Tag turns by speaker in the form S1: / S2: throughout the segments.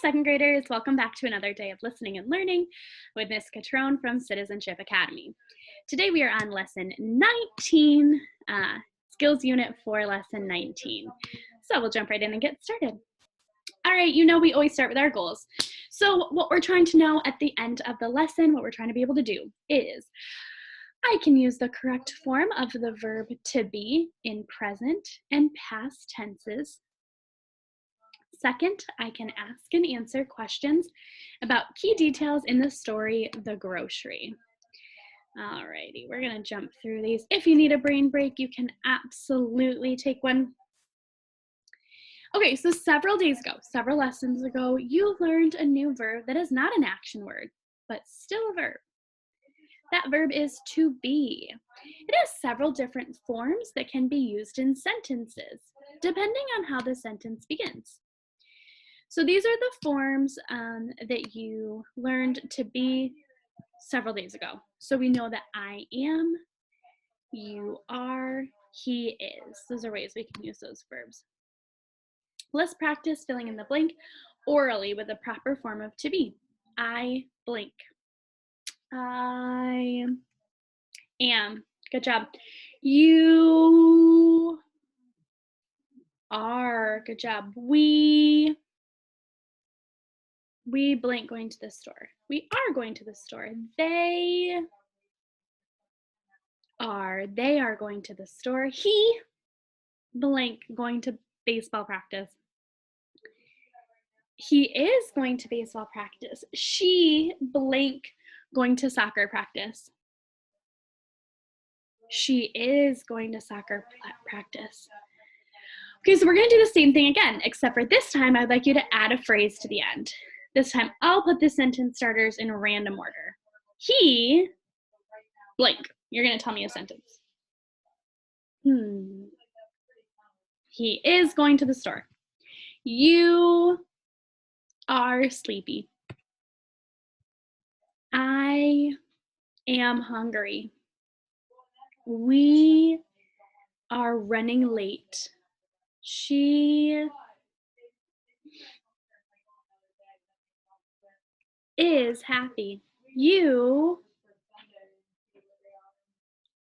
S1: second graders. Welcome back to another day of listening and learning with Miss Catrone from Citizenship Academy. Today we are on lesson 19, skills unit for lesson 19. So we'll jump right in and get started. All right, you know we always start with our goals. So what we're trying to know at the end of the lesson, what we're trying to be able to do is, I can use the correct form of the verb to be in present and past tenses. Second, I can ask and answer questions about key details in the story, The Grocery. Alrighty, we're gonna jump through these. If you need a brain break, you can absolutely take one. Okay, so several lessons ago, you learned a new verb that is not an action word, but still a verb. That verb is to be. It has several different forms that can be used in sentences, depending on how the sentence begins. So these are the forms that you learned to be several days ago. So we know that I am, you are, he is. Those are ways we can use those verbs. Let's practice filling in the blank orally with the proper form of to be. I blank. I am. Good job. You are. Good job. We blank going to the store. We are going to the store. They are going to the store. He blank going to baseball practice. He is going to baseball practice. She blank going to soccer practice. She is going to soccer practice. Okay, so we're going to do the same thing again, except for this time I'd like you to add a phrase to the end. This time I'll put the sentence starters in random order. He blank. You're going to tell me a sentence. He is going to the store. You are sleepy. I am hungry. We are running late. She is happy. You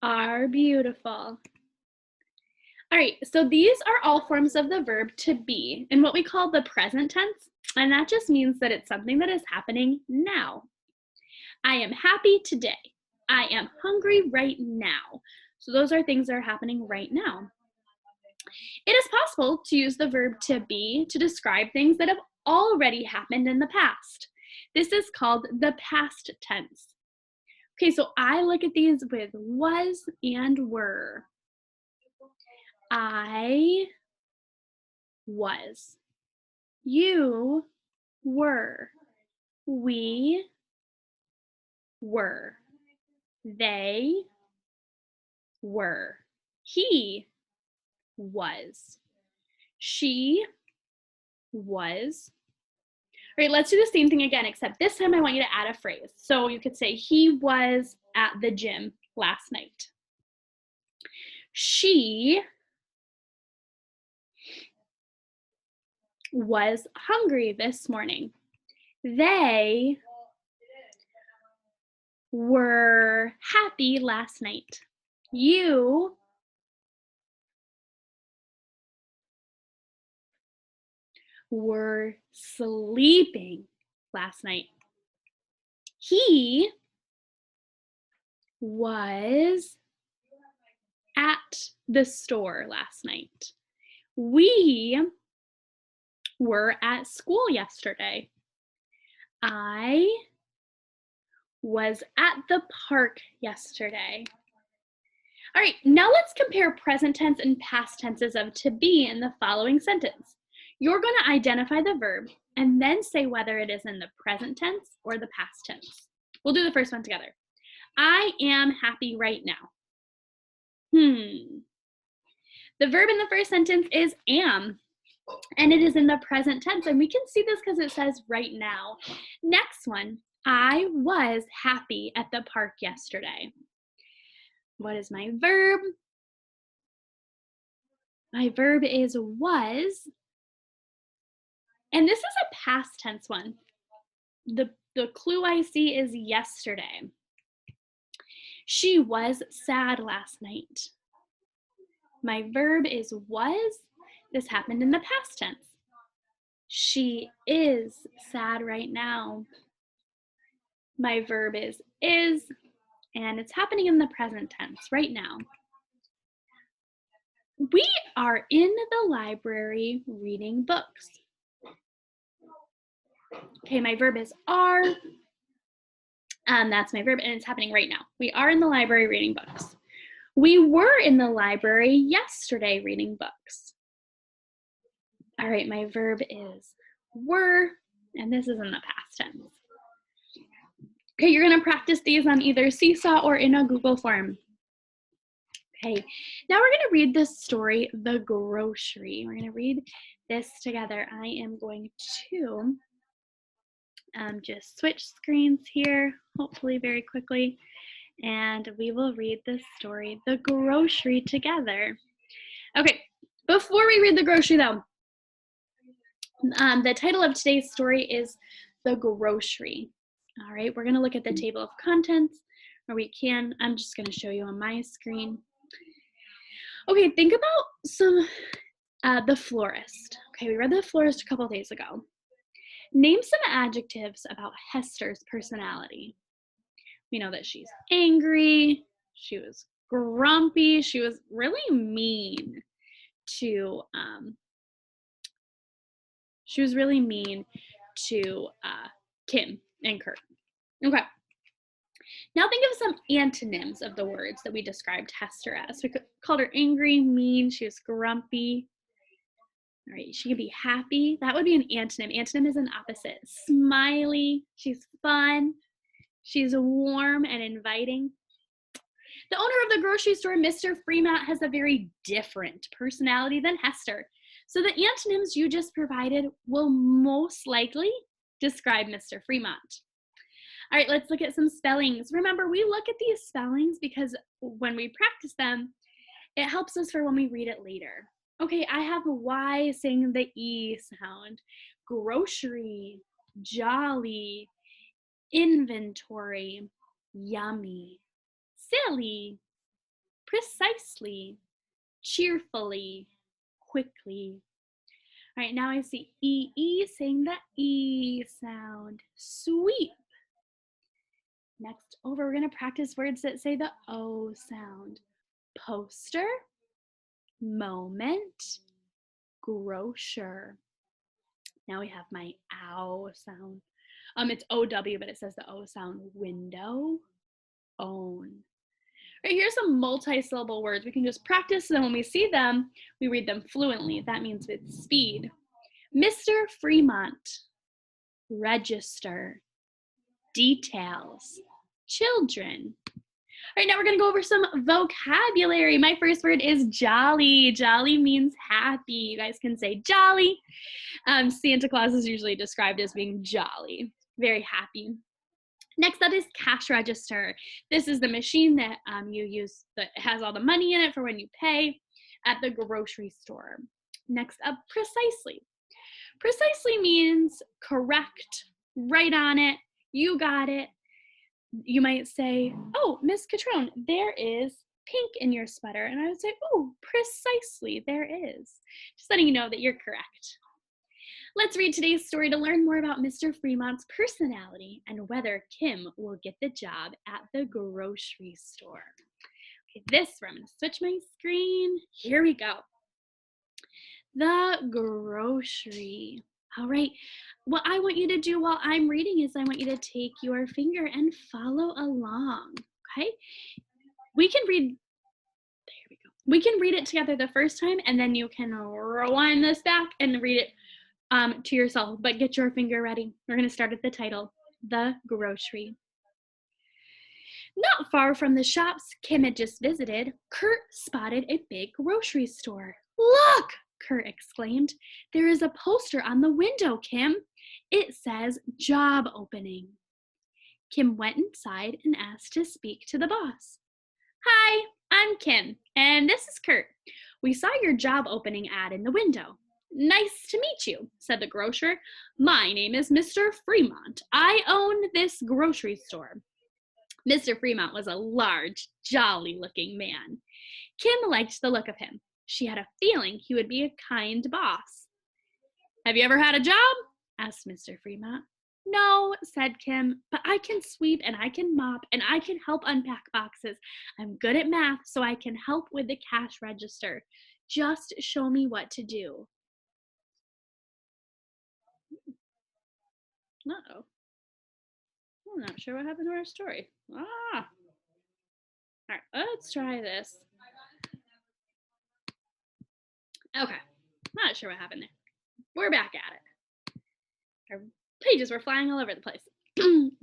S1: are beautiful. All right, so these are all forms of the verb to be in what we call the present tense, and that just means that it's something that is happening now. I am happy today. I am hungry right now. So those are things that are happening right now. It is possible to use the verb to be to describe things that have already happened in the past. This is called the past tense. Okay, so I look at these with was and were. I was. You were. We were. They were. He was. She was. All right, let's do the same thing again, except this time I want you to add a phrase. So you could say, he was at the gym last night. She was hungry this morning. They were happy last night. You were sleeping last night. He was at the store last night. We were at school yesterday. I was at the park yesterday. All right, now let's compare present tense and past tenses of to be in the following sentence. You're going to identify the verb and then say whether it is in the present tense or the past tense. We'll do the first one together. I am happy right now. The verb in the first sentence is am, and it is in the present tense, and we can see this because it says right now. Next one, I was happy at the park yesterday. What is my verb? My verb is was. And this is a past tense one. The clue I see is yesterday. She was sad last night. My verb is was. This happened in the past tense. She is sad right now. My verb is, and it's happening in the present tense right now. We are in the library reading books. Okay, my verb is are. That's my verb, and it's happening right now. We are in the library reading books. We were in the library yesterday reading books. All right, my verb is were, and this is in the past tense. Okay, you're gonna practice these on either Seesaw or in a Google form. Okay, now we're gonna read this story, The Grocery. We're gonna read this together. I am going to just switch screens here, hopefully very quickly, and we will read this story, The Grocery, together. Okay, before we read The Grocery though, the title of today's story is The Grocery. All right, we're gonna look at the table of contents, or we can, I'm just gonna show you on my screen. Okay, think about the florist. Okay, we read The Florist a couple days ago. Name some adjectives about Hester's personality. We know that she's angry, she was grumpy, she was really mean to Kim and Kurt. Okay. Now think of some antonyms of the words that we described Hester as. We called her angry, mean, she was grumpy. All right, she could be happy. That would be an antonym. Antonym is an opposite. Smiley, she's fun, she's warm and inviting. The owner of the grocery store, Mr. Fremont, has a very different personality than Hester. So the antonyms you just provided will most likely describe Mr. Fremont. All right, let's look at some spellings. Remember, we look at these spellings because when we practice them, it helps us for when we read it later. Okay, I have a Y saying the E sound. Grocery, jolly, inventory, yummy, silly, precisely, cheerfully, quickly. All right, now I see E saying the E sound. Sweep. Next over, we're gonna practice words that say the O sound. Poster, moment, grocer. Now we have my ow sound. It's OW, but it says the O sound. Window, own. Right, here's some multi-syllable words. We can just practice, and then when we see them, we read them fluently. That means with speed. Mr. Fremont, register, details, children. All right, now we're gonna go over some vocabulary. My first word is jolly. Jolly means happy. You guys can say jolly. Santa Claus is usually described as being jolly, very happy. Next up is cash register. This is the machine that you use that has all the money in it for when you pay at the grocery store. Next up, precisely. Precisely means correct, right on it, you got it. You might say, oh, Miss Catrone, there is pink in your sweater. And I would say, oh, precisely, there is. Just letting you know that you're correct. Let's read today's story to learn more about Mr. Fremont's personality and whether Kim will get the job at the grocery store. Okay, I'm gonna switch my screen. Here we go. The grocery. All right, what I want you to do while I'm reading is I want you to take your finger and follow along, okay? We can read, there we go. We can read it together the first time, and then you can rewind this back and read it to yourself, but get your finger ready. We're gonna start at the title, The Grocery. Not far from the shops Kim had just visited, Kurt spotted a big grocery store. Look! Kurt exclaimed. There is a poster on the window, Kim. It says job opening. Kim went inside and asked to speak to the boss. Hi, I'm Kim, and this is Kurt. We saw your job opening ad in the window. Nice to meet you, said the grocer. My name is Mr. Fremont. I own this grocery store. Mr. Fremont was a large, jolly-looking man. Kim liked the look of him. She had a feeling he would be a kind boss. Have you ever had a job? Asked Mr. Fremont. No, said Kim, but I can sweep and I can mop and I can help unpack boxes. I'm good at math, so I can help with the cash register. Just show me what to do. Uh-oh. I'm not sure what happened to our story. All right, let's try this. Okay, not sure what happened there. We're back at it. Our pages were flying all over the place.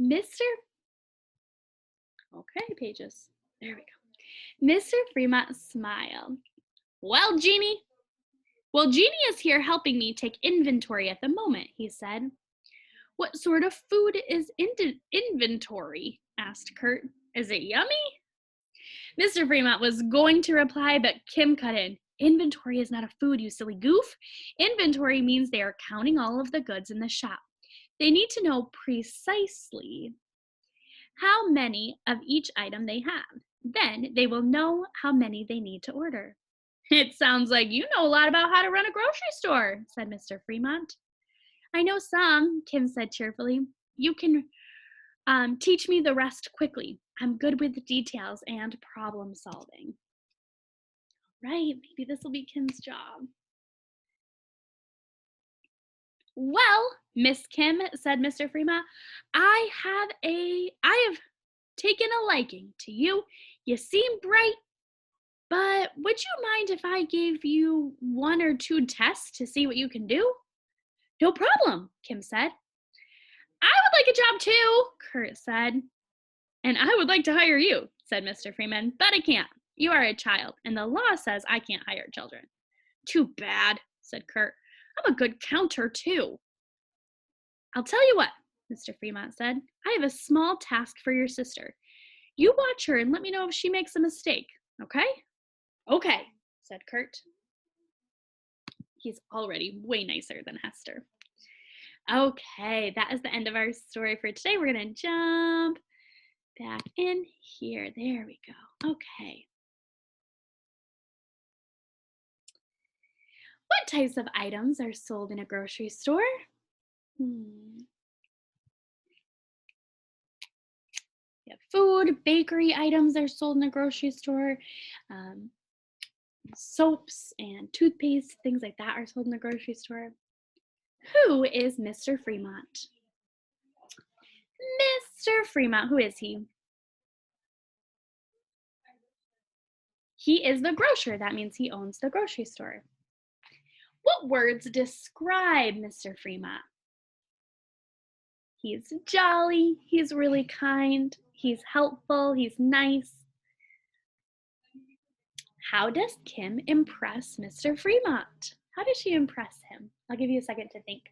S1: Mr. Okay, pages. There we go. Mr. Fremont smiled. Well, Jeannie is here helping me take inventory at the moment, he said. What sort of food is inventory? Asked Kurt. Is it yummy? Mr. Fremont was going to reply, but Kim cut in. Inventory is not a food, you silly goof. Inventory means they are counting all of the goods in the shop. They need to know precisely how many of each item they have. Then they will know how many they need to order. It sounds like you know a lot about how to run a grocery store, said Mr. Fremont. I know some, Kim said cheerfully. You can teach me the rest quickly. I'm good with the details and problem solving. Right, maybe this will be Kim's job. Well, Miss Kim, said Mr. Fremont, I have taken a liking to you. You seem bright, but would you mind if I gave you 1 or 2 tests to see what you can do? No problem, Kim said. I would like a job too, Kurt said. And I would like to hire you, said Mr. Freeman, but I can't. You are a child, and the law says I can't hire children. Too bad, said Kurt. I'm a good counter too. I'll tell you what, Mr. Fremont said. I have a small task for your sister. You watch her and let me know if she makes a mistake, okay? Okay, said Kurt. He's already way nicer than Hester. Okay, that is the end of our story for today. We're going to jump back in here. There we go. Okay. What types of items are sold in a grocery store? Yeah, food, bakery items are sold in a grocery store. Soaps and toothpaste, things like that are sold in the grocery store. Who is Mr. Fremont? Mr. Fremont, who is he? He is the grocer. That means he owns the grocery store. What words describe Mr. Fremont? He's jolly, he's really kind, he's helpful, he's nice. How does Kim impress Mr. Fremont? How does she impress him? I'll give you a second to think.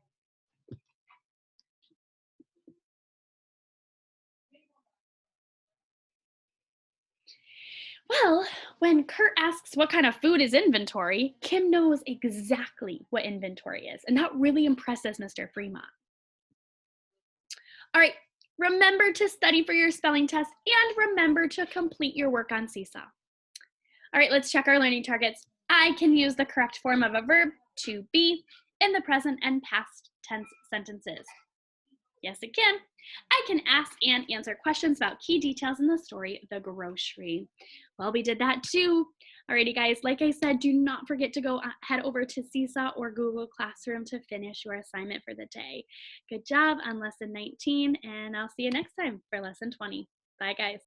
S1: Well, when Kurt asks what kind of food is inventory, Kim knows exactly what inventory is, and that really impresses Mr. Fremont. All right, remember to study for your spelling test and remember to complete your work on Seesaw. All right, let's check our learning targets. I can use the correct form of a verb, to be, in the present and past tense sentences. Yes, it can. I can ask and answer questions about key details in the story, The Grocery. Well, we did that too. Alrighty, guys, like I said, do not forget to head over to Seesaw or Google Classroom to finish your assignment for the day. Good job on lesson 19, and I'll see you next time for lesson 20. Bye, guys.